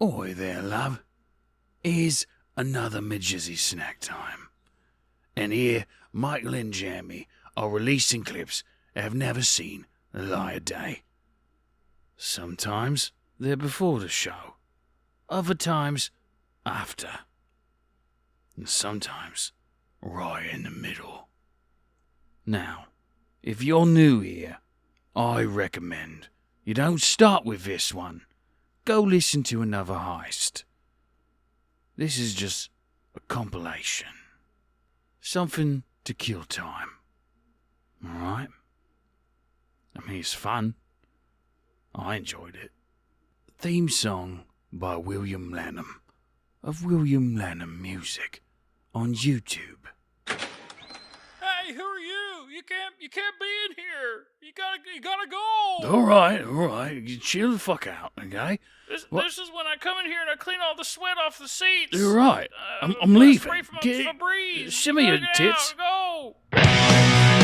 Oi there, love. Here's another MJSY snack time. And here, Michael and Jamie are releasing clips that have never seen the light of day. Sometimes they're before the show, other times after, and sometimes right in the middle. Now, if you're new here, I recommend you don't start with this one. Go listen to another heist. This is just a compilation. Something to kill time. Alright? I mean, it's fun. I enjoyed it. Theme song by William Lanham of William Lanham Music on YouTube. Hey, who are you? You can't be in here. You gotta go. Alright. You chill the fuck out, okay? This is when I come in here and I clean all the sweat off the seats. You're right. I'm leaving. Spray from Febreze. Shimmy your Get tits. out, go.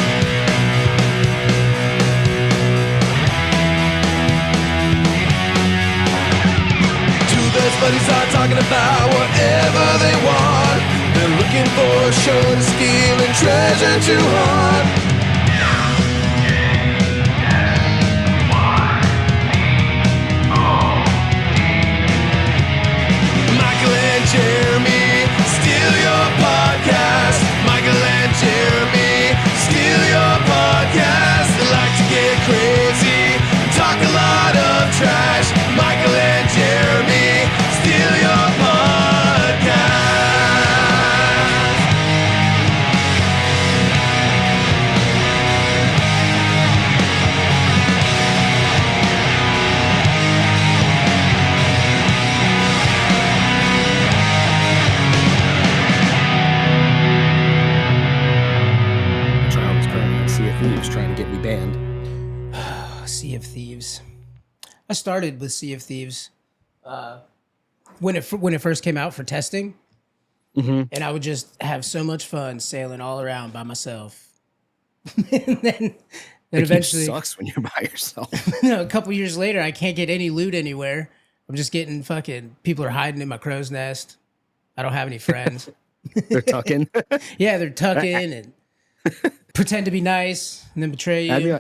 Two best buddies are talking about whatever they want. They're looking for a show to steal and treasure to haunt. Michael and Jeremy, steal your podcast. Michael and Jeremy, steal your podcast. They like to get crazy, talk a lot of trash. Michael and Jeremy, steal your podcast. Charles currently on Sea of Thieves trying to get me banned. Sea of Thieves. I started with Sea of Thieves when it first came out for testing, and I would just have so much fun sailing all around by myself. and then eventually, Sucks when you're by yourself. a couple years later, I can't get any loot anywhere. I'm just getting fucking people are hiding in my crow's nest. I don't have any friends. They're tucking. Yeah, they're tucking and pretend to be nice and then betray you.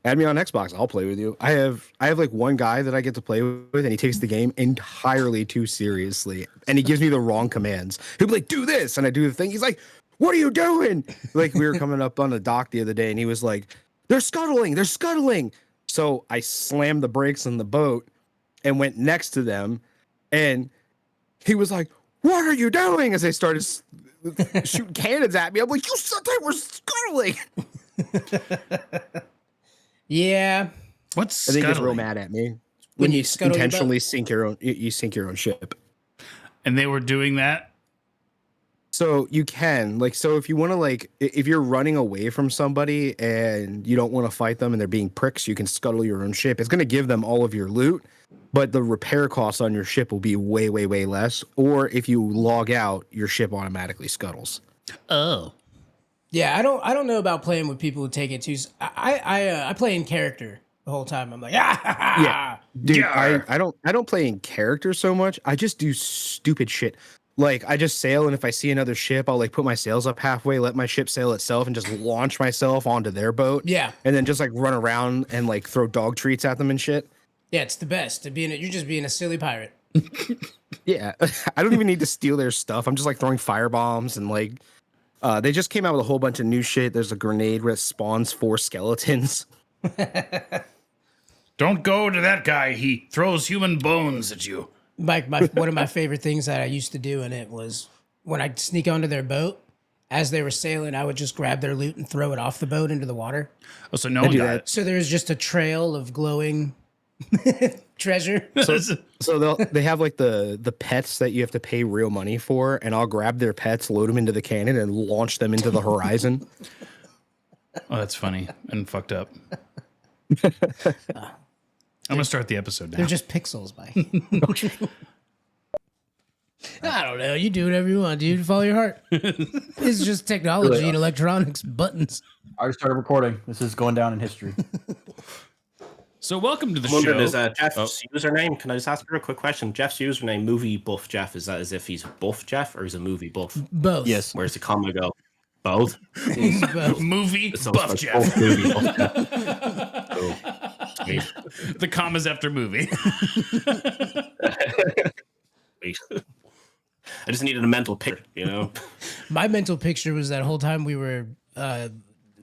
Add me on Xbox. I'll play with you. I have like one guy that I get to play with, and he takes the game entirely too seriously, and he gives me the wrong commands. He'll be like, "Do this," and I do the thing. He's like, "What are you doing?" Like we were coming up on the dock the other day, and he was like, "They're scuttling." So I slammed the brakes on the boat and went next to them, and he was like, "What are you doing?" As they started shooting cannons at me, I'm like, "You said they were scuttling." Yeah. What's And he gets scuttling? real mad at me When when you scuttle your intentionally sink your own. You sink your own ship. And they were doing that? So you can so if you want to if you're running away from somebody and you don't want to fight them and they're being pricks, you can scuttle your own ship. It's going to give them all of your loot, but the repair costs on your ship will be way, way, way less. Or if you log out, your ship automatically scuttles. Oh. Yeah, I don't know about playing with people who take it too. I play in character the whole time. I'm like, Yeah, dude, I don't play in character so much. I just do stupid shit. Like I just sail, and if I see another ship, I'll put my sails up halfway, let my ship sail itself, and just launch myself onto their boat. Yeah, and then just run around and throw dog treats at them and shit. Yeah, it's the best. You're just being a silly pirate. Yeah, I don't even need to steal their stuff. I'm just throwing fire bombs and they just came out with a whole bunch of new shit. There's a grenade that spawns 4 skeletons. Don't go to that guy. He throws human bones at you. One of my favorite things that I used to do in it was when I'd sneak onto their boat, as they were sailing, I would just grab their loot and throw it off the boat into the water. Oh, so no one got it. So there was just a trail of glowing treasure. So they have the pets that you have to pay real money for, and I'll grab their pets, load them into the cannon, and launch them into the horizon. Oh, that's funny and fucked up. I'm gonna start the episode now. They're just pixels, Mike. I don't know. You do whatever you want, dude. Follow your heart. It's just technology and electronics, buttons. I already started recording. This is going down in history. So welcome to the I'm wondering, show. is Jeff's username? Can I just ask her a quick question? Jeff's username, movie buff Jeff. Is that as if he's buff Jeff, or is it movie buff? Both. Yes. Where's the comma go? Both. Both. Movie So buff it's like Jeff. both movie buff Jeff. Oh, sweet. The commas after movie. Sweet. I just needed a mental picture, you know. My mental picture was that whole time we were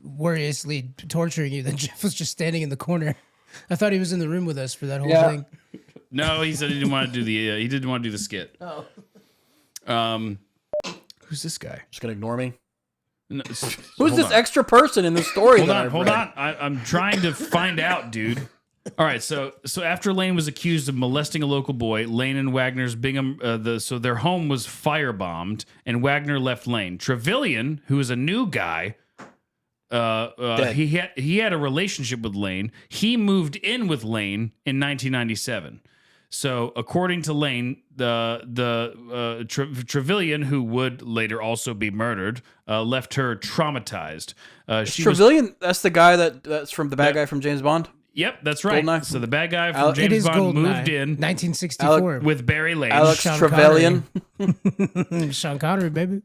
worriously torturing you, that Jeff was just standing in the corner. I thought he was in the room with us for that whole thing. No, he said he didn't want to do the. He didn't want to do the skit. Oh. Who's this guy? Just gonna ignore me. No, Who's this extra person in the story? Hold that on, I've hold read? on. I'm trying to find out, dude. All right, so after Lane was accused of molesting a local boy, Lane and Wagner's Bingham, so their home was firebombed, and Wagner left Lane. Trevelyan, who is a new guy, he had a relationship with Lane. He moved in with Lane in 1997. So according to Lane, the Trevelyan, who would later also be murdered, left her traumatized. Trevelyan, that's the guy that's from the bad guy from James Bond. Yep, that's right. Goldeneye. So the bad guy from It James is Bond Goldeneye, moved in 1964. with Barry Lane. Alex Sean Trevelyan. Sean Connery, baby.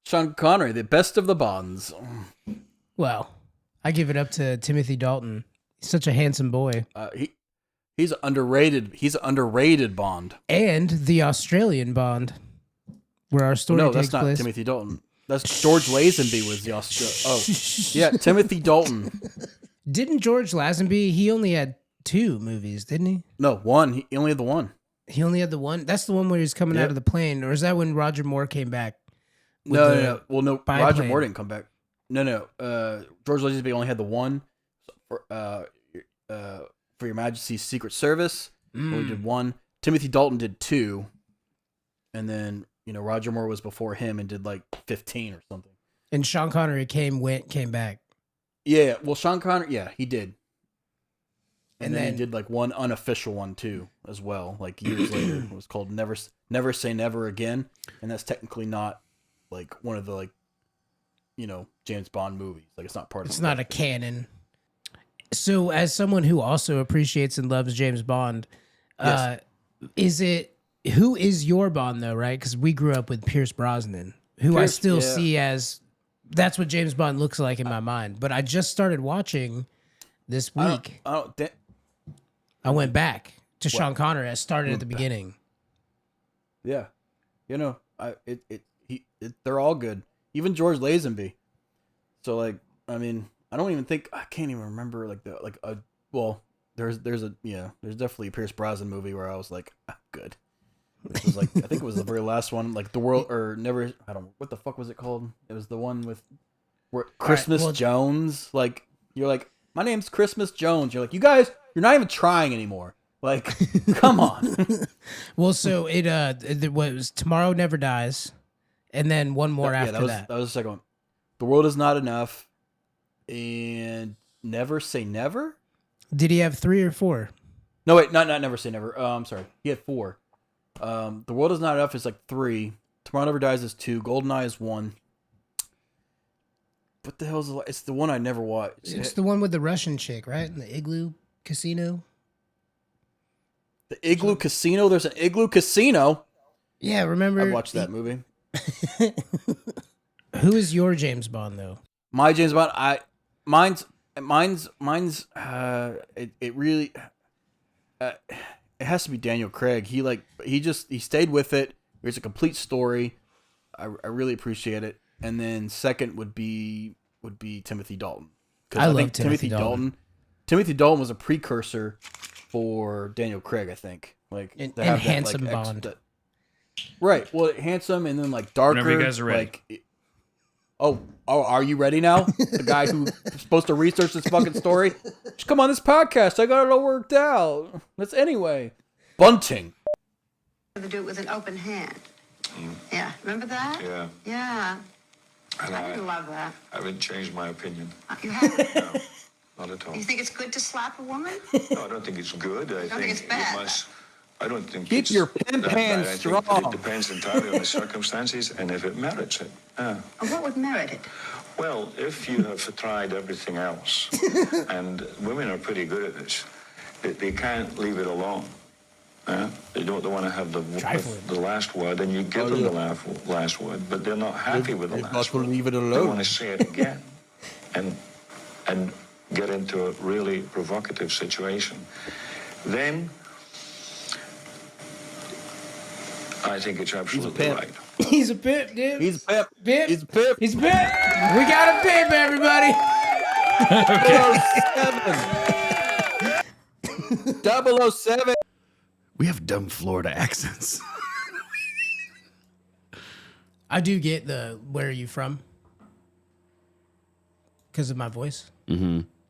Sean Connery, the best of the Bonds. Well, I give it up to Timothy Dalton. He's such a handsome boy. He's underrated. He's an underrated Bond. And the Australian Bond, where our story No, takes that's not place. Timothy Dalton. That's George Lazenby was the Australian. Oh, yeah, Timothy Dalton. Didn't George Lazenby, he only had 2 movies, didn't he? No, one. He only had the one. He only had the one? That's the one where he's coming out Yep. of the plane. Or is that when Roger Moore came back? with No, the no, no. Well, no. biplane? Roger Moore didn't come back. No. George Lazenby only had the one. For Your Majesty's Secret Service, only did one. Timothy Dalton did 2, and then Roger Moore was before him and did like 15 or something. And Sean Connery came back. Yeah, well, Sean Connery, yeah, he did. And then then he did like one unofficial one too, as well, like years later. It was called Never Say Never Again, and that's technically not like one of the James Bond movies. Like it's not part of. It's not a canon. So, as someone who also appreciates and loves James Bond, Yes. who is your Bond though, right? Because we grew up with Pierce Brosnan, who I Pierce, still yeah. see as that's what James Bond looks like in my mind. But I just started watching this week. I went back to Sean Connery. I started at the beginning. Yeah, they're all good. Even George Lazenby. So like, I mean, I can't even remember there's definitely a Pierce Brosnan movie where I was like, good. It was like, I think it was the very last one, like The World or Never. I don't. What the fuck was it called? It was the one with Christmas Jones. Like you're like, my name's Christmas Jones. You're like, you guys, you're not even trying anymore. Like, come on. Well, so it was Tomorrow Never Dies, and then one more after that. That was the second one. The World Is Not Enough, and Never Say Never. Did he have 3 or 4? No, wait, not Never Say Never. I'm sorry, he had 4. The World Is Not Enough is like 3. Tomorrow Never Dies is 2. GoldenEye is 1. What the hell is it? It's the one I never watched. It's the one with the Russian chick, right? In the Igloo Casino. The Igloo Casino. There's an Igloo Casino. Yeah, remember? I watched that movie. Who is your James Bond though? My James Bond. Mine's. It really. It has to be Daniel Craig. He stayed with it. There's a complete story. I really appreciate it. And then second would be Timothy Dalton. I love Timothy Dalton. Timothy Dalton was a precursor for Daniel Craig, I think. Like And to have that, handsome Bond. Right. Well, handsome and then like darker. Whenever you guys are ready. Like, oh, are you ready now? The guy who's supposed to research this fucking story. Just come on this podcast. I got it all worked out. Let's anyway. Bunting. To do it with an open hand. Yeah, remember that? Yeah, Yeah. and I didn't love that. I haven't changed my opinion. You haven't? No, not at all. You think it's good to slap a woman? No, I don't think it's good. I think it's bad? It must. I don't think Keep it's your pimp that hand bad. I strong. think it depends entirely on the circumstances and if it merits it. Or what would merit it? Well, if you have tried everything else, and women are pretty good at this, they can't leave it alone. They don't want to have the last word, and you give them the last word, but they're not happy with the last word. Leave it They alone. want to say it again, and get into a really provocative situation. Then I think it's absolutely right. He's a pimp, dude. He's a pimp. Pimp. He's a pimp. He's a pimp. We got a pimp, everybody. 007. We have dumb Florida accents. I do get the where are you from? Because of my voice.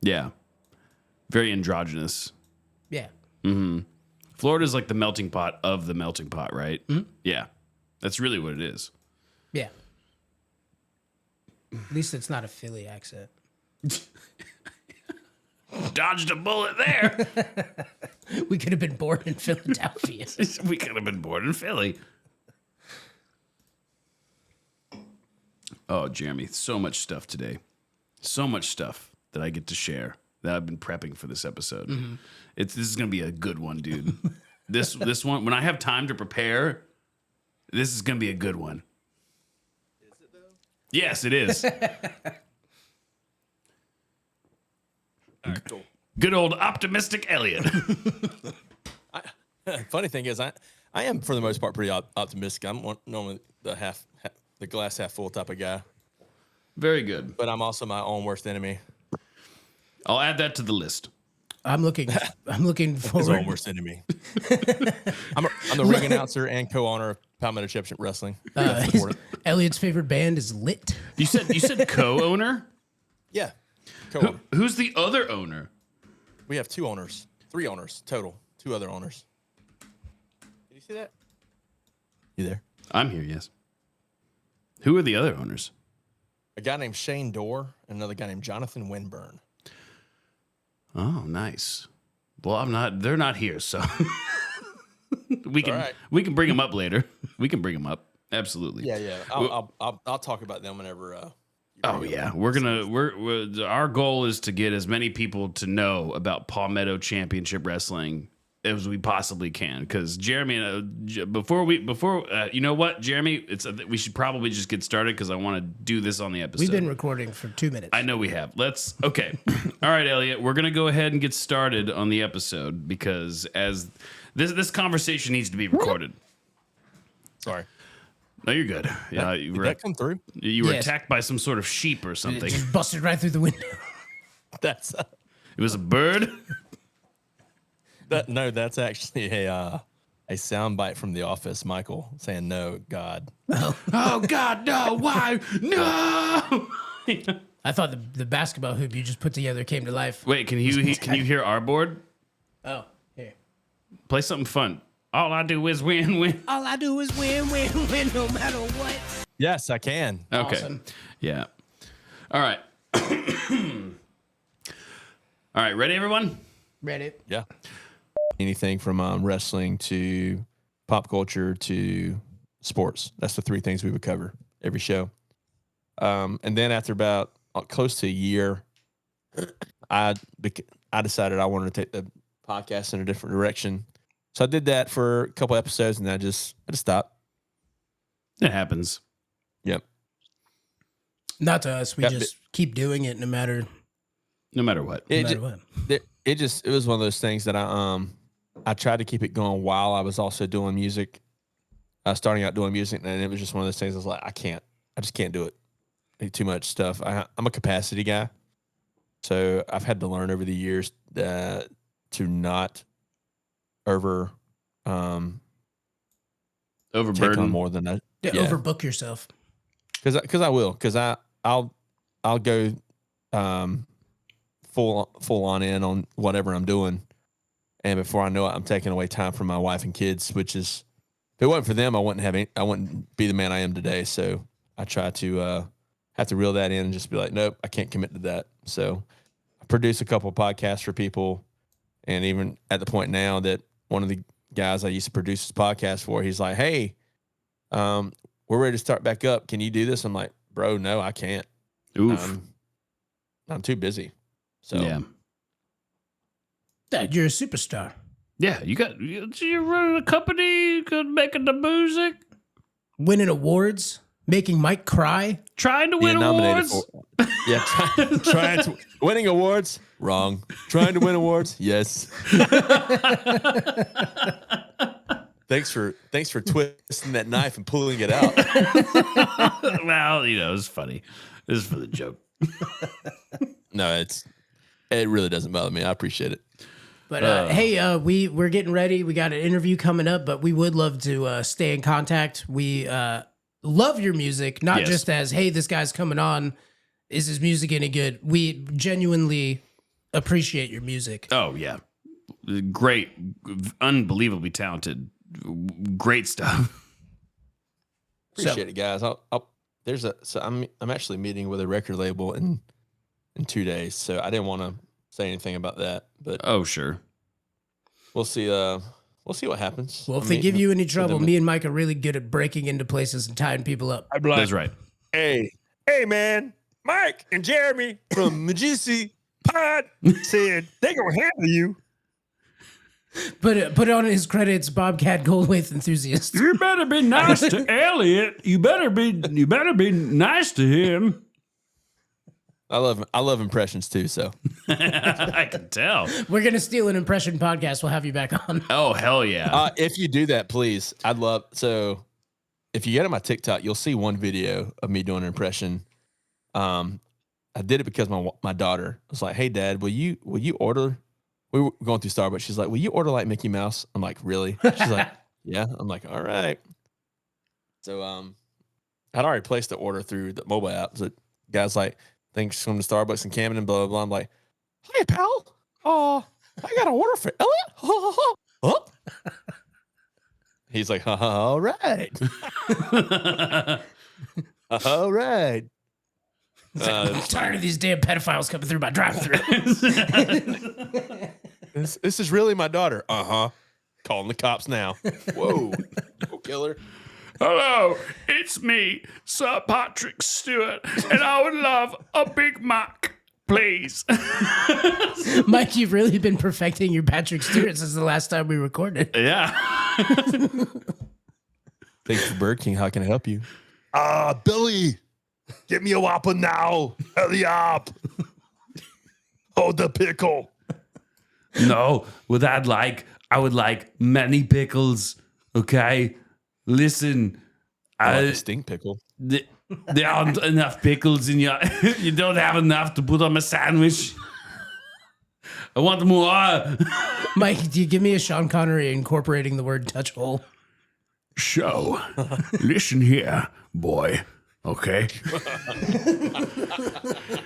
Yeah. Very androgynous. Yeah. Florida's like the melting pot of the melting pot, right? Yeah. That's really what it is. Yeah. At least it's not a Philly accent. Dodged a bullet there. We could have been born in Philadelphia. We could have been born in Philly. Oh, Jeremy, so much stuff today. So much stuff that I get to share that I've been prepping for this episode. This is gonna be a good one, dude. This one, when I have time to prepare, this is gonna be a good one. Is it though? Yes, it is. Cool. Good old optimistic Elliot. Funny thing is, I am for the most part pretty optimistic. I'm normally the glass half full type of guy, Very good. but I'm also my own worst enemy. I'll add that to the list. I'm looking His own forward. worst enemy. I'm the ring announcer and co-owner of Palmetto Championship Wrestling. That's important. Elliot's favorite band is Lit. You said co-owner? Yeah, co-owner. Who's the other owner? We have 3 owners total. 2 other owners. Did you see that? You there? I'm here, yes. Who are the other owners? A guy named Shane Dorr and another guy named Jonathan Winburn. Oh, nice. Well, they're not here, so we can All right. we can bring them up later. We can bring them up. Absolutely. Yeah. I'll talk about them whenever. Oh yeah, we're our goal is to get as many people to know about Palmetto Championship Wrestling as we possibly can. Because Jeremy, before you know what, Jeremy, we should probably just get started because I want to do this on the episode. We've been recording for 2 minutes. I know we have. Okay. All right, Elliot, we're gonna go ahead and get started on the episode because as this conversation needs to be recorded. Sorry. No, you're good. Yeah, Did that come through? You were Yes. attacked by some sort of sheep or It something. just busted right through the window. That's It was a bird. that's actually a soundbite from The Office. Michael saying, "No, God." Oh God, no! Why? No! I thought the basketball hoop you just put together came to life. Wait, can you hear our board? Oh, here. Play something fun. All I do is win, win. All I do is win, win, win, no matter what. Yes, I can. Okay. Awesome. Yeah. All right. All right. Ready, everyone? Ready? Yeah. Anything from wrestling to pop culture to sports. That's the 3 things we would cover every show. And then after about close to a year, I decided I wanted to take the podcast in a different direction. So I did that for a couple episodes, and I just stopped. It happens. Yep. Not to us. We Yeah, just keep doing it no matter No matter what. It what. was one of those things that I tried to keep it going while I was also doing music. Starting out doing music, and it was just one of those things. I was like, I just can't do it. Too much stuff. I'm a capacity guy, so I've had to learn over the years to not over take on Overburden. more than I Overbook yourself. because I'll go full on in on whatever I'm doing, and before I know it, I'm taking away time from my wife and kids. Which is, if it wasn't for them, I wouldn't be the man I am today. So I try to have to reel that in and just be like, nope, I can't commit to that. So I produce a couple of podcasts for people, and even at the point now that one of the guys I used to produce his podcast for, he's like, hey, we're ready to start back up. Can you do this? I'm like, bro, no, I can't. Oof. I'm too busy. So Yeah. Yeah, you're a superstar. Yeah, you're running a company, good making the music, Winning awards, making Mike cry. trying to win Being nominated awards. for yeah, trying to winning awards. Wrong. Trying to win awards. Yes. Thanks for twisting that knife and pulling it out. Well, it's funny. This is for the joke. No, it really doesn't bother me. I appreciate it. But hey, we're getting ready. We got an interview coming up, but we would love to stay in contact. We love your music, not Yes. just as, hey, this guy's coming on. Is his music any good? We genuinely appreciate your music. Oh yeah, great, unbelievably talented, great stuff. Appreciate it, guys. I'm actually meeting with a record label in 2 days, so I didn't want to say anything about that, but Oh sure. we'll see. We'll see what happens. Well, if I'm they meeting give you any with trouble, them. me and Mike are really good at breaking into places and tying people up. I'd be like, That's right. hey, man, Mike and Jeremy from MJSY Pod said they gonna handle you. Put on his credits, Bobcat Goldthwait enthusiast. You better be nice to Elliot. You better be nice to him. I love impressions too. So I can tell. We're gonna steal an impression podcast. We'll have you back on. Oh hell yeah. if you do that, please, I'd love. So if you get on my TikTok, you'll see one video of me doing an impression. I did it because my daughter was like, "Hey, Dad, will you order?" We were going through Starbucks. She's like, "Will you order like Mickey Mouse?" I'm like, "Really?" She's like, "Yeah." I'm like, "All right." So I'd already placed the order through the mobile app. So guys like, "Thanks from the Starbucks in Camden," blah blah blah. I'm like, "Hey, pal, I got an order for Elliot." Huh? He's like, "All right, all right." I'm tired of these damn pedophiles coming through my drive-thru. This is really my daughter. Calling the cops now. Whoa, go killer. Hello, it's me, Sir Patrick Stewart, and I would love a Big Mac, please. Mike, you've really been perfecting your Patrick Stewart since the last time we recorded. Yeah. Thanks for Burger King. How can I help you? Billy, get me a Whopper now. Hurry up. Hold the pickle. No, I would like many pickles. Okay, listen. I like a sting pickle. There aren't enough pickles in your. You don't have enough to put on my sandwich. I want more. Mike, do you give me a Sean Connery incorporating the word touch hole? So, listen here, boy. Okay.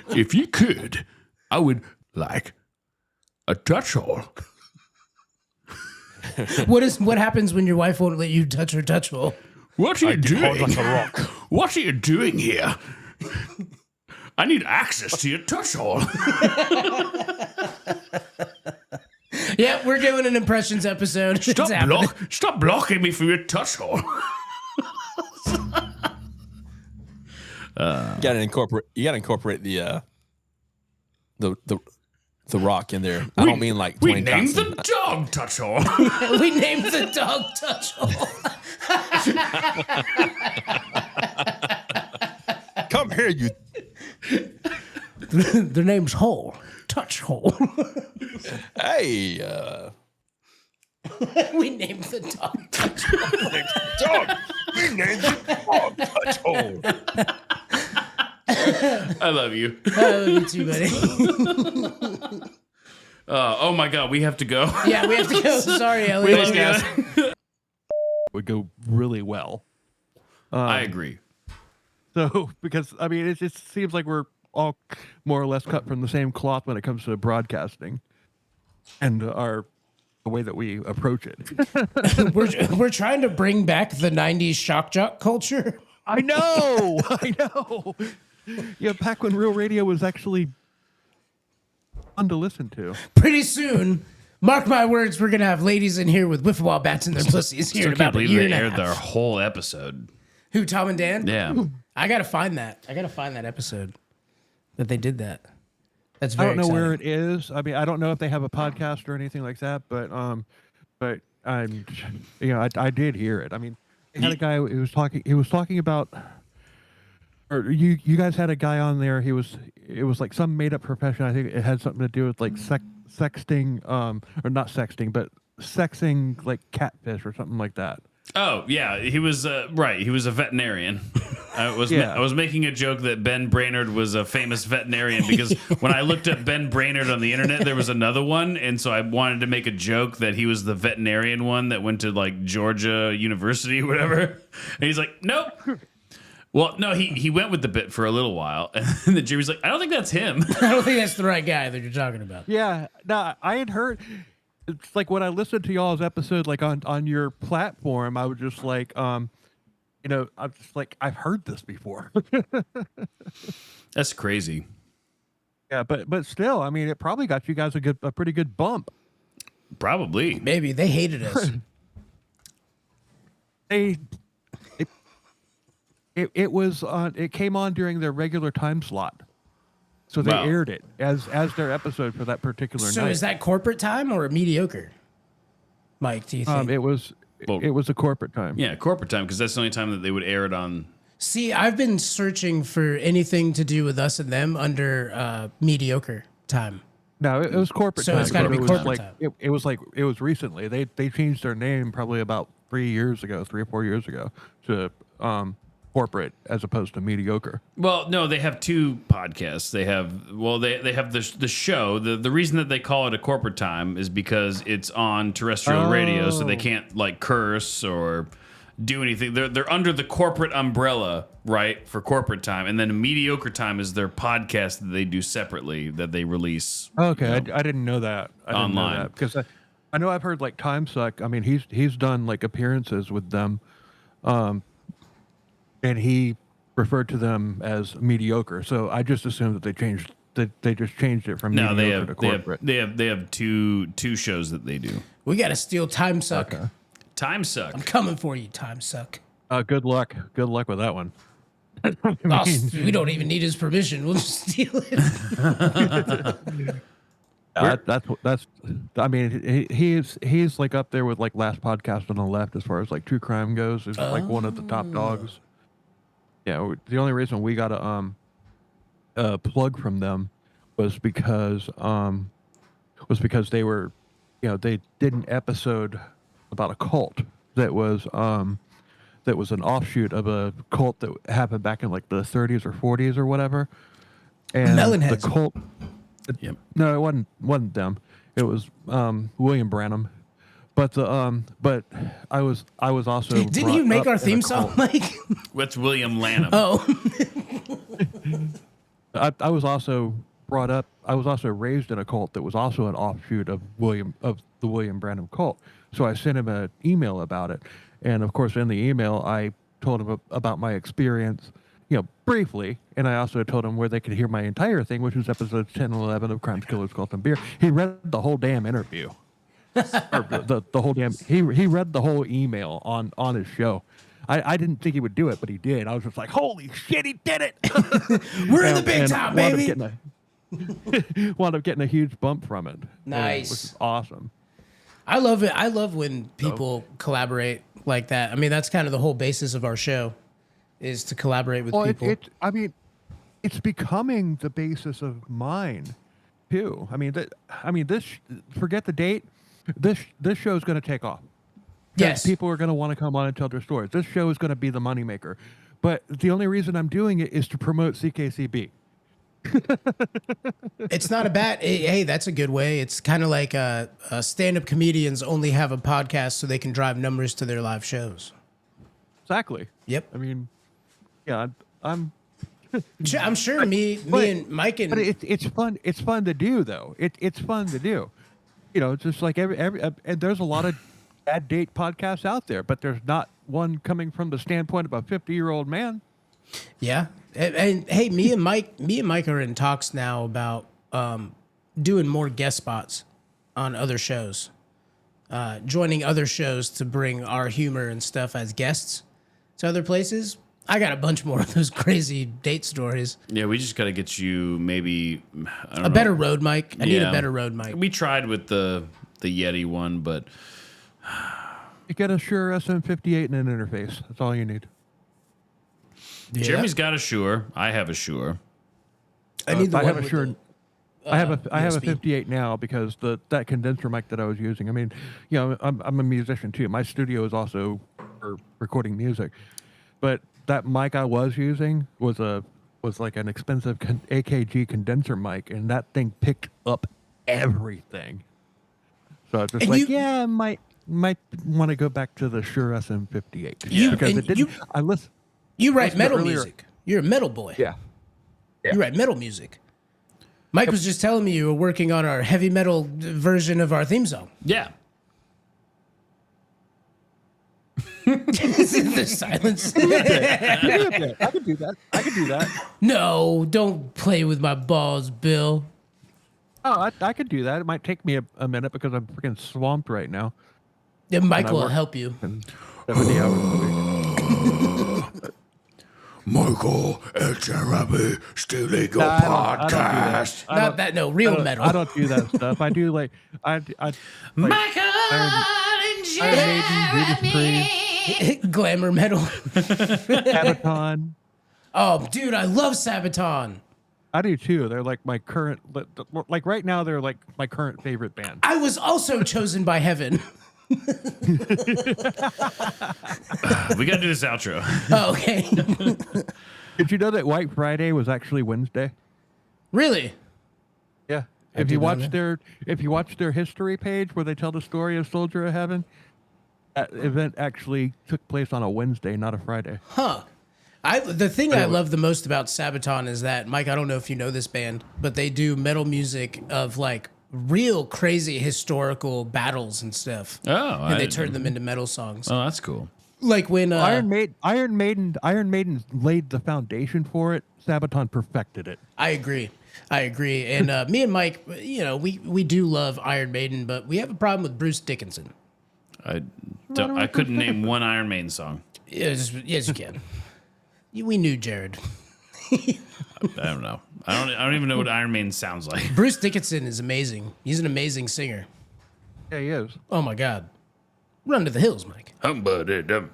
If you could, I would like a touch hole. What happens when your wife won't let you touch her touch hole? What are you doing? What are you doing here? I need access to your touch hole. Yeah, we're doing an impressions episode. It's happening. Stop blocking me from your touch hole. You gotta incorporate the rock in there. I don't mean like We Dwayne named Johnson. the dog touch hole. We named the dog touch hole. Come here, you. Their name's Hole. Touch hole. Hey, We named the dog touch hole. dog. We named the dog touch hole. I love you. I love you too, buddy. Oh my God, we have to go. Yeah, we have to go. Sorry, Elliot. Would go really well. I agree. So, because I mean, it just seems like we're all more or less cut from the same cloth when it comes to broadcasting and the way that we approach it. We're trying to bring back the 90s shock jock culture. I know. Yeah, back when real radio was actually fun to listen to. Pretty soon, mark my words, we're going to have ladies in here with wiffle ball bats in their pussies here in Still can't about a believe year they and a aired half. their whole episode. Who, Tom and Dan? Yeah. I got to find that. I got to find that episode that they did that. That's I very don't know where exciting. it is. I mean, I don't know if they have a podcast or anything like that, but I'm, I did hear it. I mean, they had a guy who was talking. He was talking about, or you guys had a guy on there. It was like some made up profession. I think it had something to do with like sexting, or not sexting, but sexing like catfish or something like that. Oh yeah, he was right. He was a veterinarian. I was Yeah. I was making a joke that Ben Brainerd was a famous veterinarian because when I looked up Ben Brainerd on the internet, there was another one, and so I wanted to make a joke that he was the veterinarian one that went to like Georgia University or whatever. And he's like, nope. Well, no, he went with the bit for a little while, and then Jimmy's like, I don't think that's him. I don't think that's the right guy that you're talking about. Yeah, no, I had heard. It's like when I listened to y'all's episode, like on your platform, I was just like, I'm just like, I've heard this before. That's crazy. Yeah, but still, I mean, it probably got you guys a pretty good bump. Probably. Maybe they hated us. It came on during their regular time slot. So they Wow. aired it as their episode for that particular So night. is that corporate time or mediocre? Mike, do you think? It was a corporate time. Yeah, corporate time, because that's the only time that they would air it on. See, I've been searching for anything to do with us and them under mediocre time. No, it was corporate So time. it's gotta be It was corporate like, time. It was recently. They changed their name probably about 3 or 4 years ago to corporate as opposed to mediocre. Well, no, they have two podcasts. They have they have the show. The reason that they call it a corporate time is because it's on terrestrial radio, so they can't like curse or do anything. They're under the corporate umbrella, right, for corporate time, and then mediocre time is their podcast that they do separately that they release. Okay, I didn't know that. I didn't know Online. that because I know I've heard like Time Suck. I mean, he's done like appearances with them, and he referred to them as mediocre. So I just assumed that they just changed it from No, mediocre to corporate. they have two shows that they do. We got to steal Time Suck. Okay. Time Suck. I'm coming for you, Time Suck. Good luck with that one. We don't even need his permission. We'll just steal it. That's. I mean, he's like up there with like Last Podcast on the Left as far as like true crime goes. Is like one of the top dogs. Yeah, the only reason we got a plug from them was because they were, they did an episode about a cult that was an offshoot of a cult that happened back in like the 30s or 40s or whatever. And Melonheads. the cult. Yep. No, it wasn't them. It was William Branham. But but I was also Didn't you brought make up our in a theme song, cult. Mike? What's William Lanham? Oh, I was also brought up. I was also raised in a cult that was also an offshoot of the William Branham cult. So I sent him an email about it, and of course, in the email, I told him about my experience, briefly, and I also told him where they could hear my entire thing, which was episodes 10 and 11 of Crimes, Killers, Cult, and Beer. He read the whole damn interview. Or the whole damn. He read the whole email on his show. I didn't think he would do it, but he did. I was just like, holy shit, he did it! we're in the big time, baby. Wound up getting a huge bump from it. Nice. Which is awesome. I love it. I love when people collaborate like that. I mean, that's kind of the whole basis of our show, is to collaborate with people. It's becoming the basis of mine, too. This. Forget the date. This show is going to take off. Yes. People are going to want to come on and tell their stories. This show is going to be the moneymaker. But the only reason I'm doing it is to promote CKCB. It's not a bad. Hey, that's a good way. It's kind of like stand-up comedians only have a podcast so they can drive numbers to their live shows. Exactly. Yep. I mean, yeah, I'm sure me and Mike and. But it's fun. It's fun to do, though. It's fun to do. Just like every and there's a lot of bad date podcasts out there, but there's not one coming from the standpoint of a 50-year-old man. Yeah, and hey, me and Mike are in talks now about doing more guest spots on other shows, joining other shows to bring our humor and stuff as guests to other places. I got a bunch more of those crazy date stories. Yeah, we just got to get you maybe I don't A know. better Rode mic. I need a Yeah. better Rode mic. We tried with the Yeti one, but You get a Shure SM58 and an interface. That's all you need. Yeah. Jeremy's got a Shure. I have a Shure. I need the I one have a with Shure. the, I have a USB. 58 now because that condenser mic that I was using. I mean, I'm a musician too. My studio is also for recording music, but that mic I was using was like an expensive AKG condenser mic, and that thing picked up everything. So it's just And like, you- yeah, I might want to go back to the Shure SM58 You- because and it didn't. you- I listen. You write Listen to metal earlier- music. You're a metal boy. Yeah. You write metal music. Mike was just telling me you were working on our heavy metal version of our theme song. Yeah. The silence. I could do that. I could do that. No, don't play with my balls, Bill. Oh, I could do that. It might take me a minute because I'm freaking swamped right now. Yeah, Mike I will work- help you. 70 hours a week. Michael and Jeremy stealing your I don't do that. I Not don't- that, no, real I don't- metal. I don't do that stuff. I do like Michael Iron Maiden, Judas Priest, Glamour metal. Sabaton. Oh, dude, I love Sabaton. I do too. They're like my current, like right now, they're like my current favorite band. I was also chosen by heaven. We got to do this outro. Oh, okay. Did you know that White Friday was actually Wednesday? Really? Yeah. I If did you not watch know. their history page where they tell the story of Soldier of Heaven, that event actually took place on a Wednesday, not a Friday. Huh. The thing I love the most about Sabaton is that, Mike, I don't know if you know this band, but they do metal music of like real crazy historical battles and stuff. Oh, And they turn them into metal songs. Oh, that's cool. Like when Iron Maiden laid the foundation for it. Sabaton perfected it. I agree. And me and Mike, you know, we do love Iron Maiden, but we have a problem with Bruce Dickinson. I couldn't name one Iron Maiden song. Yes, you can. We knew Jared. I don't know. I don't even know what Iron Maiden sounds like. Bruce Dickinson is amazing. He's an amazing singer. Yeah, he is. Oh my God. Run to the hills, Mike. Is that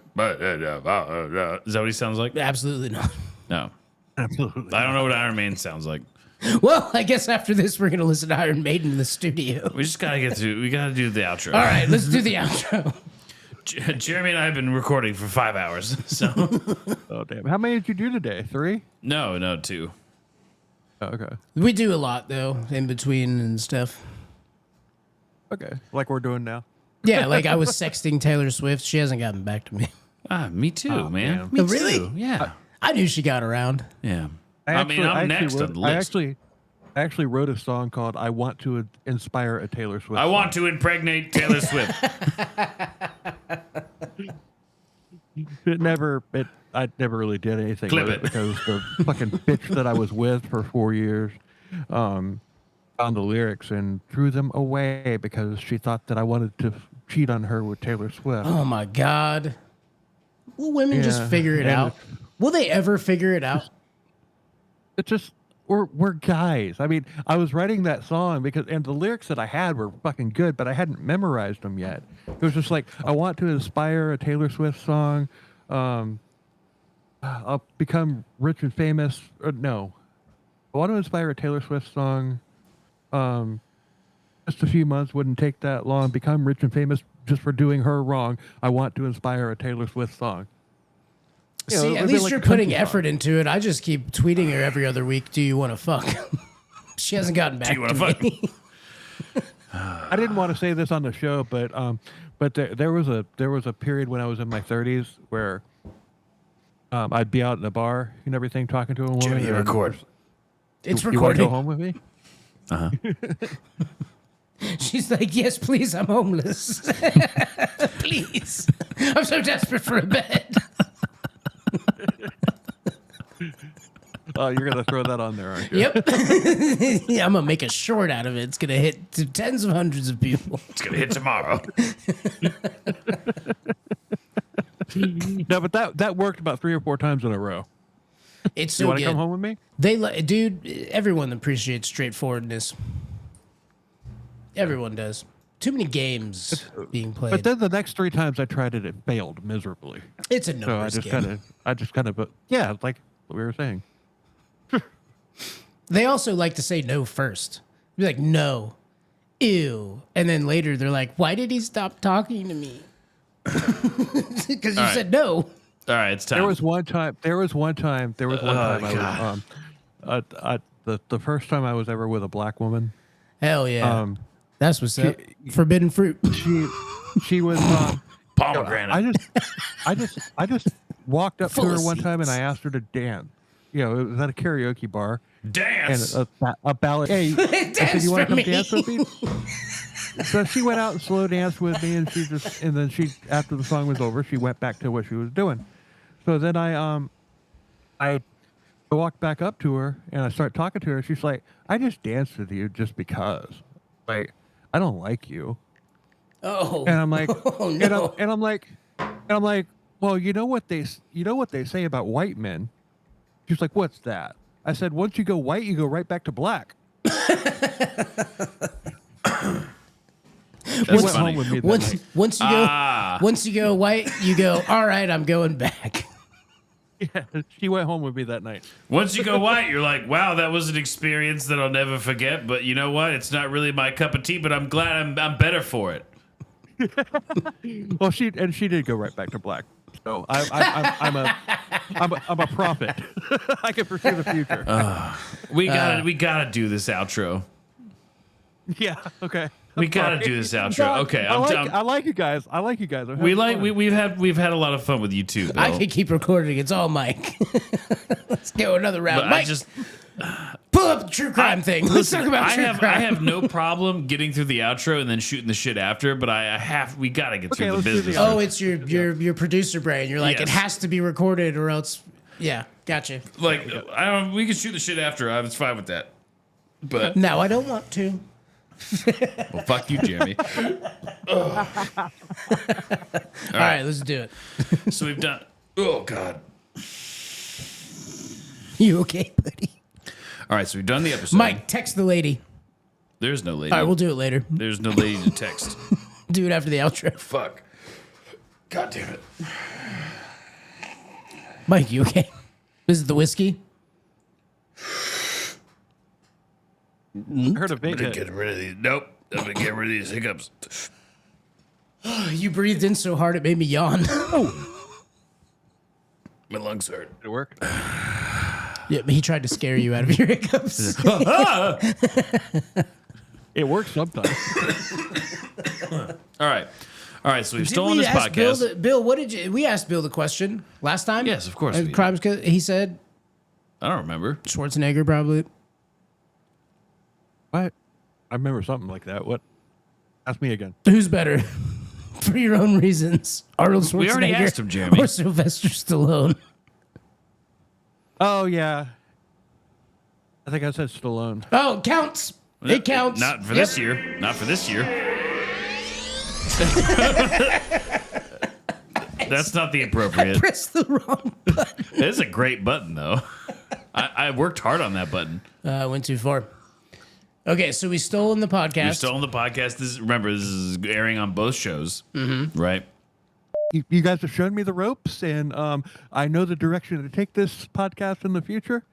what he sounds like? Absolutely not. No. Absolutely. I don't know what Iron Maiden sounds like. Well, I guess after this, we're going to listen to Iron Maiden in the studio. We just gotta we gotta do the outro. All right, let's do the outro. Jeremy and I have been recording for 5 hours, so Oh, damn. How many did you do today? 3? no, 2. Oh, okay. We do a lot, though, in between and stuff. Okay. Like we're doing now. Yeah, like I was sexting Taylor Swift. She hasn't gotten back to me. Ah, me too, man. damn. Me Oh, really? too. Yeah. I knew she got around. Yeah. I'm next on the list. I actually wrote a song called "I Want to Inspire a Taylor Swift." I want to impregnate Taylor Swift. I never really did anything Clip with it. because the fucking bitch that I was with for 4 years found the lyrics and threw them away because she thought that I wanted to cheat on her with Taylor Swift. Oh, my God. Will women just Yeah, figure it and out? Will they ever figure it out? It's just we're guys. I mean, I was writing that song and the lyrics that I had were fucking good, but I hadn't memorized them yet. It was just like, I want to inspire a Taylor Swift song. I'll become rich and famous. No, I want to inspire a Taylor Swift song. Just a few months wouldn't take that long. Become rich and famous just for doing her wrong. I want to inspire a Taylor Swift song. You know, See, it at would be least like you're a country putting song. effort into it. I just keep tweeting her every other week. Do you want to fuck? She hasn't gotten back you wanna to fuck? me. I didn't want to say this on the show, but there was a period when I was in my 30s where I'd be out in a bar and everything talking to a woman. Jimmy, and record. It's You want to go recording. home with me? She's like, yes, please, I'm homeless. Please. I'm so desperate for a bed. Oh, you're gonna throw that on there, aren't you? Yep. Yeah, I'm going to make a short out of it. It's going to hit to tens of hundreds of people. It's gonna hit tomorrow. No, but that worked about 3 or 4 times in a row. It's You so want to good. come home with me? Dude, everyone appreciates straightforwardness. Everyone does. Too many games being played. But then the next 3 times I tried it, it failed miserably. It's a So numbers game. I just kind of, yeah, like what we were saying. They also like to say no first. Be like, no, ew, and then later they're like, why did he stop talking to me? Because you said no. All right, it's time. There was one time I was the first time I was ever with a black woman. Hell yeah. That's what's up. Forbidden fruit. She was pomegranate. I just walked up Full to her of one time and seeds. I asked her to dance. You know, it was at a karaoke bar. Dance. And a ballad. Hey, I said, you want to come dance with me? So she went out and slow danced with me, and then after the song was over, she went back to what she was doing. So then I walked back up to her and I started talking to her. She's like, I just danced with you just because. Like, I don't like you. Oh. And I'm like, oh, no. and I'm like, well, you know what they say about white men? She's like, what's that? I said, once you go white, you go right back to black. That's funny. Home with me that Once night. once you go white, you go, all right, I'm going back. Yeah, she went home with me that night. Once you go white, you're like, wow, that was an experience that I'll never forget. But you know what? It's not really my cup of tea, but I'm glad I'm better for it. Well, she did go right back to black. So I'm a prophet. I can foresee the future. We gotta do this outro. Yeah. Okay. We gotta do this outro. Okay. I like you guys. I'm having fun. We've had a lot of fun with you too, Bill. I can keep recording. It's all Mike. Let's go another round. But Mike, pull up the true crime thing. Let's talk about true crime. I have no problem getting through the outro and then shooting the shit after, but we gotta get through the business. Oh, it's your producer brain. You're like, Yes. it has to be recorded or else. Yeah, gotcha. Like we can shoot the shit after. I was fine with that. But No, I don't want to. well, fuck you, Jeremy. All right, let's do it. So we've done. Oh God. You okay, buddy? All right, so we've done the episode. Mike, text the lady. There's no lady. All right, we'll do it later. There's no lady to text. Do it after the outro. Fuck. God damn it. Mike, you okay? This is the whiskey. I heard a I'm big gonna hit. get rid of these. Nope. I'm gonna get rid of these hiccups. You breathed in so hard it made me yawn. My lungs hurt. Did it work? Yeah, but he tried to scare you out of your hiccups. It works sometimes. All right. So we've Did stolen we this ask podcast. Bill, what did you? We asked Bill the question last time. Yes, of course we did. Crimes. He said I don't remember. Schwarzenegger probably. What? I remember something like that. What? Ask me again. Who's better? For your own reasons, Arnold Schwarzenegger. We already asked him, Jeremy. Or Sylvester Stallone. Oh yeah. I think I said Stallone. Oh, it counts. It counts. Not for this year. Not for this year. That's not the appropriate. Press the wrong button. It is a great button, though. I worked hard on that button. Went too far. Okay, so we stolen the podcast. We've stolen the podcast. Remember, this is airing on both shows, right? You guys have shown me the ropes, and I know the direction to take this podcast in the future.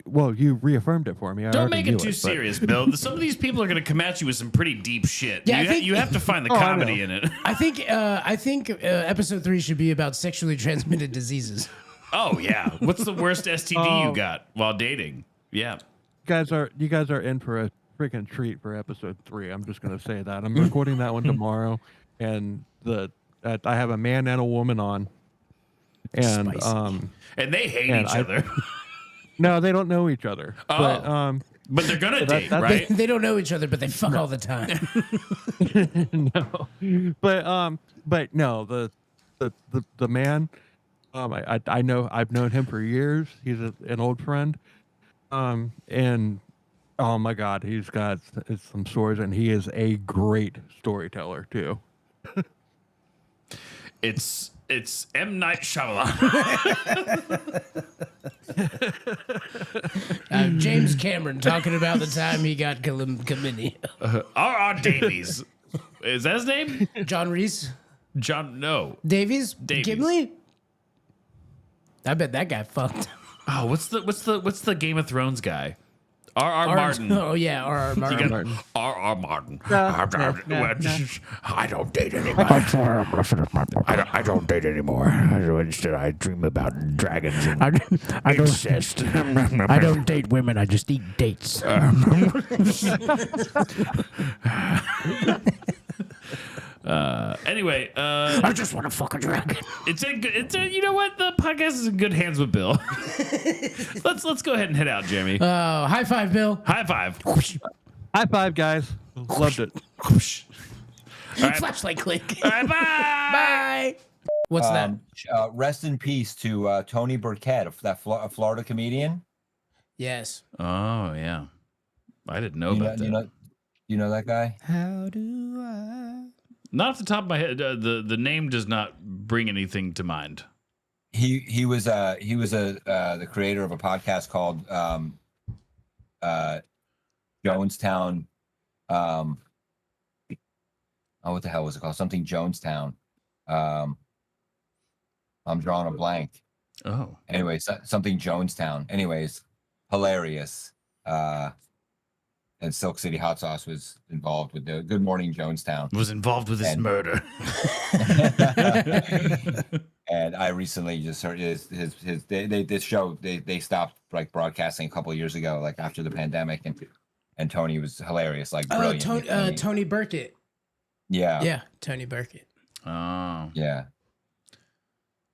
Well, you reaffirmed it for me. I Don't already make it knew too but- serious, Bill. Some of these people are going to come at you with some pretty deep shit. Yeah, I think- you have to find the Oh, I comedy know. in it. I think episode 3 should be about sexually transmitted diseases. Oh yeah, what's the worst STD Oh. you got while dating? Yeah, You guys are in for a freaking treat for episode 3. I'm just gonna say that. I'm recording that one tomorrow, and I have a man and a woman on, and Spicy. and they hate And each I- other, no, they don't know each other. Oh. but they're gonna date, that's- right? They don't know each other, but they fuck all the time. No, but no, the man, I know, I've known him for years. He's an old friend, and oh my God, he's got some stories, and he is a great storyteller too. It's M. Night Shyamalan. James Cameron talking about the time he got Camini. R.R. Davies. Is that his name? John Reese No. Davies. Davies. Gimli. I bet that guy fucked. Oh, what's the Game of Thrones guy? R.R. Martin. Oh yeah, R.R. Martin. R.R. Martin. I don't date anymore. I don't date anymore. Instead, I dream about dragons and incest. I don't date women. I just eat dates. Anyway, I just want to fuck a dragon. it's you know what? The podcast is in good hands with Bill. let's go ahead and head out, Jeremy. Oh, high five, Bill. High five. High five, guys. Loved it. All right. Flashlight click. All right, bye. Bye. What's that? Rest in peace to Tony Burkett, that Florida comedian. Yes. Oh yeah, I didn't know about that. You know that guy? How do I? Not off the top of my head. The name does not bring anything to mind. He was the creator of a podcast called Jonestown. What the hell was it called? Something Jonestown. I'm drawing a blank. Oh. Anyways, something Jonestown. Anyways, hilarious. And Silk City Hot Sauce was involved with the Good Morning Jonestown. Was involved with his murder. And I recently just heard this show. They stopped like broadcasting a couple of years ago, like after the pandemic, and Tony was hilarious, like brilliant. Tony Burkett. Yeah. Yeah, Tony Burkett. Oh. Yeah.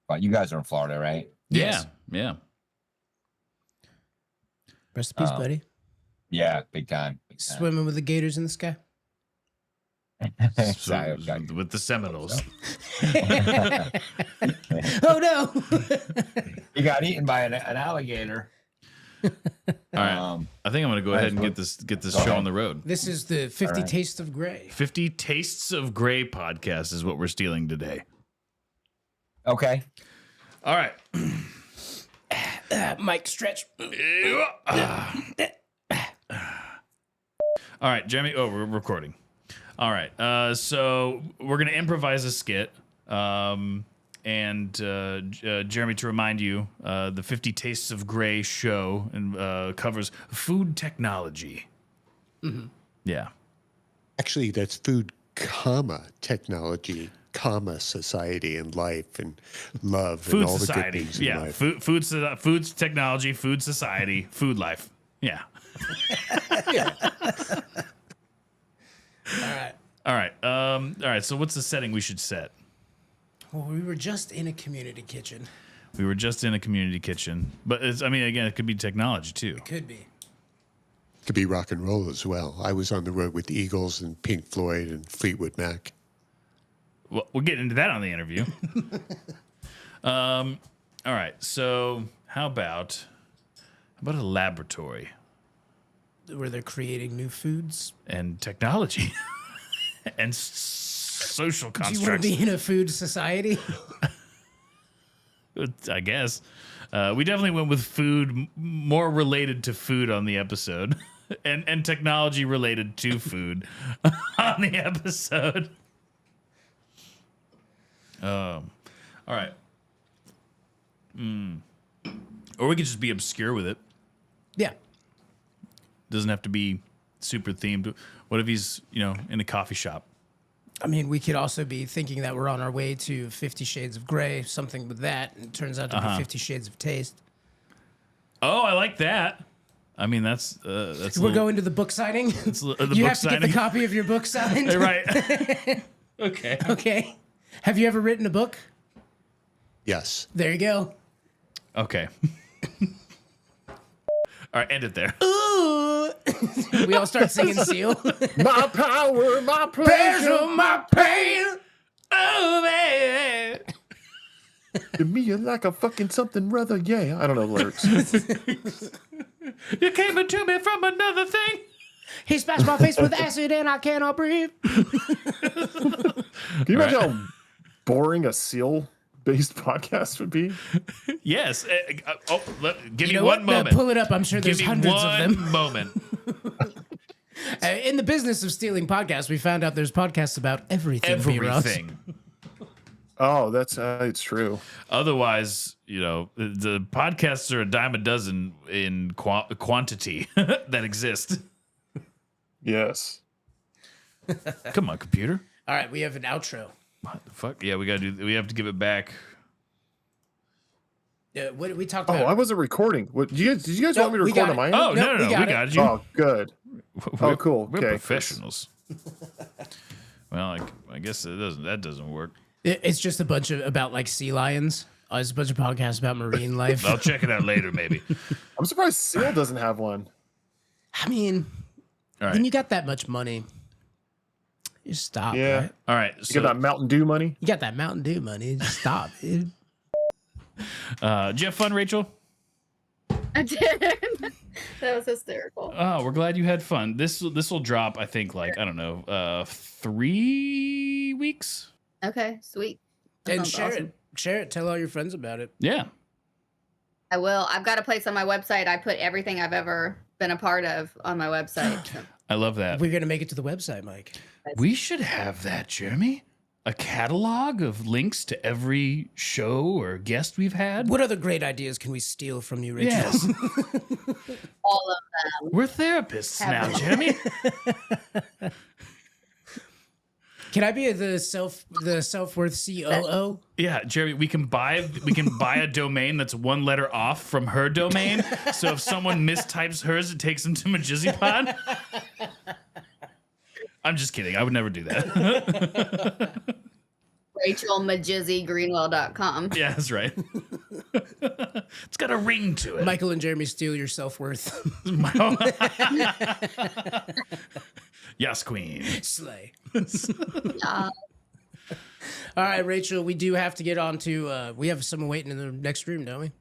But you guys are in Florida, right? Yeah. Yeah. Rest in peace, buddy. Yeah, big time. Swimming with the gators in the sky. With the Seminoles. Oh no! He got eaten by an alligator. All right. I think I'm going to go ahead and get this show on the road. This is the 50 Tastes of Gray. 50 Tastes of Gray podcast is what we're stealing today. Okay. All right. Mike, stretch. All right, Jeremy. Oh, we're recording. All right. So we're going to improvise a skit. And Jeremy, to remind you, the 50 Tastes of Gray show covers food technology. Mm-hmm. Yeah. Actually, that's food, technology, society and life and love Food and all society. the good things in life. Food technology, food society, food life. Yeah. All right. So what's the setting we should set? Well, we were just in a community kitchen. But again, it could be technology too. It could be. Could be rock and roll as well. I was on the road with the Eagles and Pink Floyd and Fleetwood Mac. Well, we'll get into that on the interview. All right. So how about a laboratory? Where they're creating new foods and technology and social constructs. Do you want to be in a food society? I guess. We definitely went with food, more related to food on the episode, and technology related to food on the episode. All right. Or we could just be obscure with it. Yeah. Doesn't have to be super themed. What if he's, in a coffee shop? I mean, we could also be thinking that we're on our way to 50 Shades of Grey, something with that, and it turns out to be 50 Shades of Taste. Oh, I like that. I mean, that's we're going to the book signing. You have to get the copy of your book signed. Right. Okay. Okay. Have you ever written a book? Yes. There you go. Okay. All right, end it there. Ooh. We all start singing Seal. My power, my pleasure, my pain. Oh, man. To me, you're like a fucking something rather, yeah. I don't know the lyrics. You came into me from another thing. He splashed my face with acid and I cannot breathe. Can you imagine boring a seal-based podcast would be? Yes. Give me know one what? moment. Pull it up. I'm sure there's Give me hundreds of them. one moment. In the business of stealing podcasts, we found out there's podcasts about everything. B-Ross. Everything. Oh, that's it's true. Otherwise, the podcasts are a dime a dozen in quantity that exist. Yes. Come on, computer. All right, we have an outro. What the fuck? Yeah, we have to give it back. What we talked Oh, about? I wasn't recording. What did you guys No, want me to we record got on my it. end? Oh, no, we got you. Oh, good. Oh, cool. We're Okay. professionals. Well, I guess that doesn't work. It's just a bunch of about like sea lions. It's a bunch of podcasts about marine life. I'll check it out later, maybe. I'm surprised Seal doesn't have one. I mean, All right. when you got that much money, you stop. Yeah. Right? All right. You got that Mountain Dew money? You got that Mountain Dew money. Just stop. Dude. Did you have fun, Rachel? I did. That was hysterical. Oh, we're glad you had fun. This will drop, I think, like, I don't know, 3 weeks. Okay, sweet. That And sounds share awesome. it. Share it. Tell all your friends about it. Yeah. I will. I've got a place on my website. I put everything I've ever been a part of on my website. So. I love that. We're gonna make it to the website, Mike. We should have that, Jeremy. A catalog of links to every show or guest we've had. What other great ideas can we steal from you, Rachel? Yes. All of them. We're therapists Have now, them. Jeremy. Can I be the self-worth COO? Yeah, Jeremy, we can buy a domain that's one letter off from her domain. So if someone mistypes hers, it takes them to MJSY. I'm just kidding. I would never do that. RachelMajizzyGreenwell.com. Yeah, that's right. It's got a ring to it. Michael and Jeremy steal your self-worth. Yes, queen. Slay. All right, Rachel, we do have to get on to, we have someone waiting in the next room, don't we?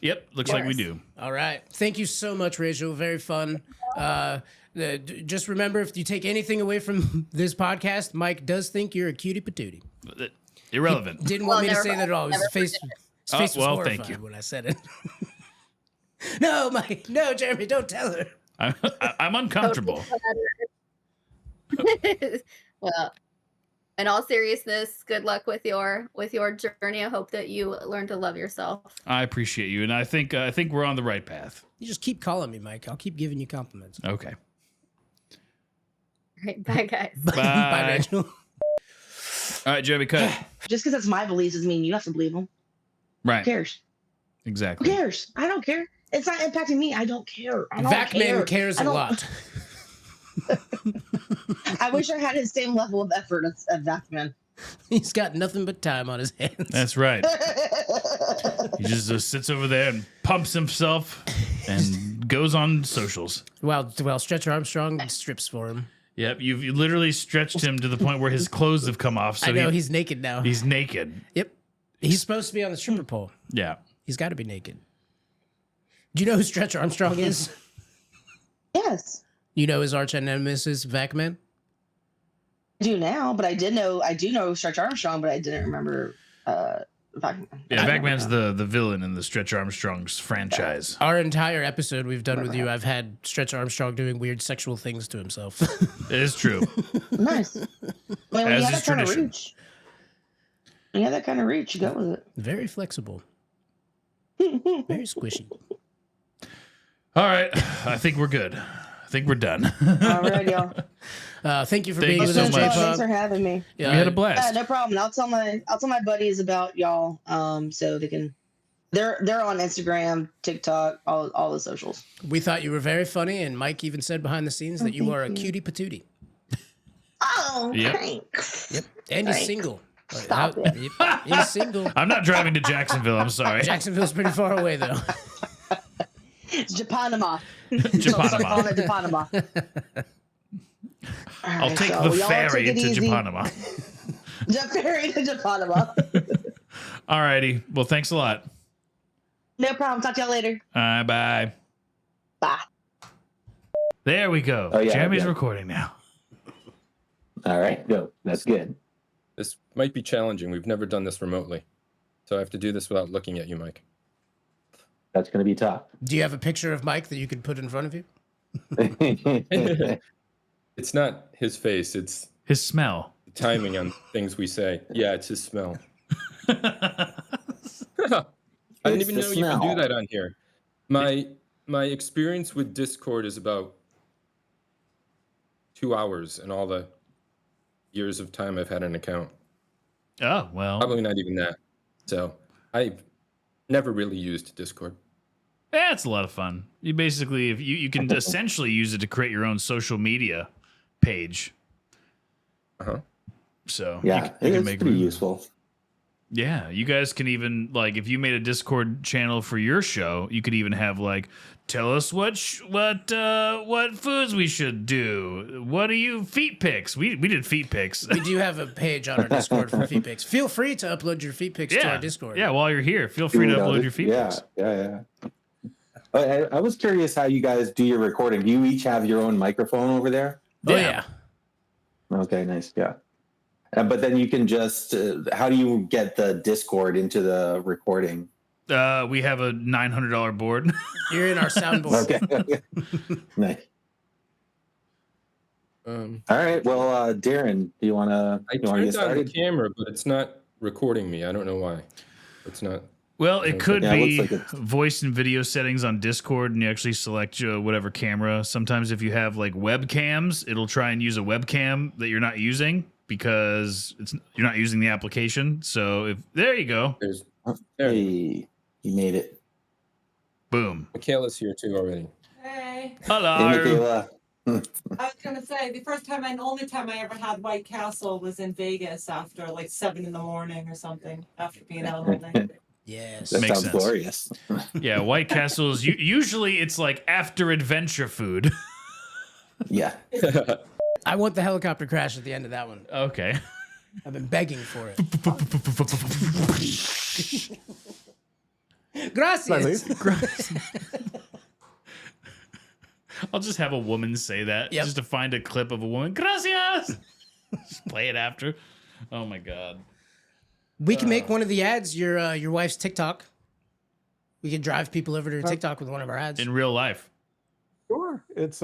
Yep, looks like we do. All right. Thank you so much, Rachel. Very fun. Just remember, if you take anything away from this podcast, Mike does think you're a cutie patootie. Irrelevant. He didn't want me to never say that at all. His never face, forget his face was well, horrified thank you. when I said it. No, Mike. No, Jeremy, don't tell her. I'm uncomfortable. Well, in all seriousness, good luck with your journey. I hope that you learn to love yourself. I appreciate you, and I think we're on the right path. You just keep calling me, Mike. I'll keep giving you compliments. Okay. All right, bye, guys. Bye, Rachel. All right, Jeremy, cut it. Just because that's my beliefs doesn't mean you have to believe them. Right. Who cares? Exactly. Who cares? I don't care. It's not impacting me. I don't care. I don't Vacman cares I a don't- lot. I wish I had his same level of effort as Vacman. He's got nothing but time on his hands. That's right. He just sits over there and pumps himself and goes on socials. Well, Stretch Armstrong strips for him. Yep, you literally stretched him to the point where his clothes have come off. So I know he's naked now. He's naked. Yep. He's supposed to be on the stripper pole. Yeah. He's got to be naked. Do you know who Stretch Armstrong is? Yes. You know his arch nemesis, Vacman? I do now, but I do know Stretch Armstrong, but I didn't remember Vacman. Yeah, Vacman's the villain in the Stretch Armstrong's franchise. Our entire episode we've done with you, I've had Stretch Armstrong doing weird sexual things to himself. It is true. Nice. When As you have is that kind of tradition. reach, when you have that kind of reach, you go with it. Very flexible. Very squishy. All right, I think we're good. I think we're done. All right, y'all. Thank you for Thank being you with so us, much. J-Pop. Thanks for having me. We had a blast. No problem. I'll tell my buddies about y'all, so they can. They're on Instagram, TikTok, all the socials. We thought you were very funny, and Mike even said behind the scenes that you are a cutie patootie. Oh, Yep. thanks. Yep, and he's Thanks. single. Stop it. Yep, he's single. I'm not driving to Jacksonville. I'm sorry. Jacksonville's pretty far away, though. It's Japanima. Japanima. Japanima. I'll take the ferry to Japanima. The ferry to Japanima. All righty. Well, thanks a lot. No problem. Talk to y'all later. Bye. Bye. There we go. Oh, yeah, Jeremy's yeah. recording now. All right, go. That's good. This might be challenging. We've never done this remotely. So I have to do this without looking at you, Mike. That's going to be tough. Do you have a picture of Mike that you could put in front of you? It's not his face, it's his smell. The timing on things we say. Yeah, it's his smell. I didn't even know you could do that on here. My experience with Discord is about 2 hours in all the years of time I've had an account. Oh, well. Probably not even that. So I've never really used Discord. Yeah, it's a lot of fun. You basically, if you can essentially use it to create your own social media page. So yeah, you can it's make pretty useful. Yeah, you guys can even, like, if you made a Discord channel for your show, you could even have, like, tell us what foods we should do. What are you feet pics? We did feet pics. We do have a page on our Discord for feet pics. Feel free to upload your feet pics to our Discord. Yeah, while you're here, feel free to upload your feet pics. Yeah. I was curious how you guys do your recording. Do you each have your own microphone over there? Oh, yeah. Okay, nice. Yeah. But then you can just, how do you get the Discord into the recording? We have a $900 board. You're in our soundboard. Okay. Nice. All right. Well, Darren, do you want to I get turned on the started? camera, but it's not recording me. I don't know why. It's not. Well, it could Yeah, it be looks like it's- voice and video settings on Discord, and you actually select whatever camera. Sometimes if you have like webcams, it'll try and use a webcam that you're not using because you're not using the application. So there you go. Hey, you made it. Boom. Michaela's here too already. Hey. Hello. Hey, Michaela. I was gonna say the first time and only time I ever had White Castle was in Vegas after like 7 in the morning or something after being out all night. Yes, that Makes sounds sense. glorious. Yeah, White Castles. Usually it's like after adventure food. Yeah. I want the helicopter crash at the end of that one. Okay. I've been begging for it. Gracias. I'll just have a woman say that just to find a clip of a woman. Gracias. Just play it after. Oh my god. We can make one of the ads your wife's TikTok. We can drive people over to her TikTok with one of our ads. In real life. Sure. It's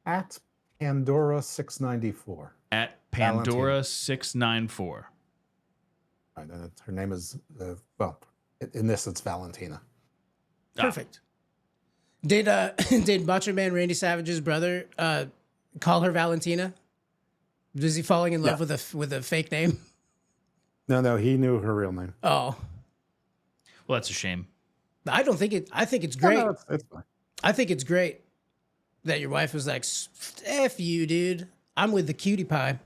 at Pandora694. At Pandora694. Right, and her name is in this it's Valentina. Perfect. Did Macho Man Randy Savage's brother call her Valentina? Was he falling in love with a fake name? No, he knew her real name. Oh, well, that's a shame. I don't think it. I think it's great. No, it's fine. I think it's great that your wife was like, "F you, dude. I'm with the cutie pie."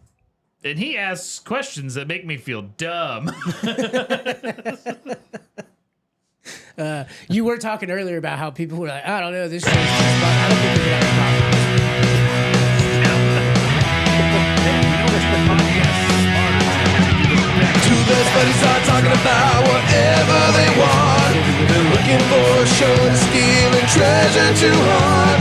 And he asks questions that make me feel dumb. You were talking earlier about how people were like, "I don't know, this show's just fun." I don't think we're gonna have a problem. Two best buddies are talking about whatever they want. They're looking for a show to steal and treasure to haunt.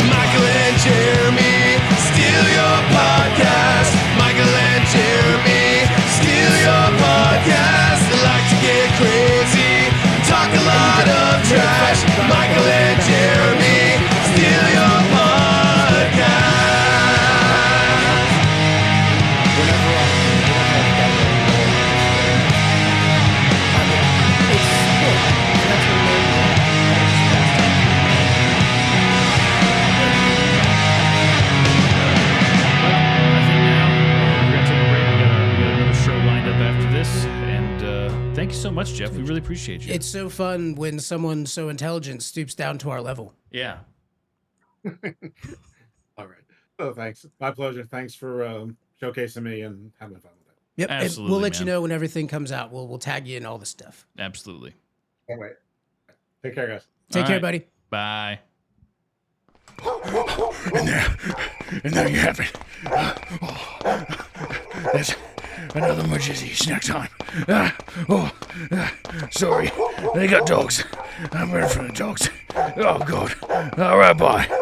Michael and Jeremy, steal your podcast. Michael and Jeremy, steal your podcast. They like to get crazy, talk a lot of trash. Michael and Jeremy, steal your podcast. Thank you so much, Jeff. We really appreciate you. It's so fun when someone so intelligent stoops down to our level. Yeah. All right. Oh, thanks. My pleasure. Thanks for showcasing me and having fun with it. Yep. and Absolutely, we'll let you man. know when everything comes out. We'll tag you in all the stuff. Absolutely. All right. Take care, guys. Take All care, right. buddy. Bye. And there you have it. Another emergency snack time. Sorry. They got dogs. I'm ready for the dogs. Oh, God. All right, bye.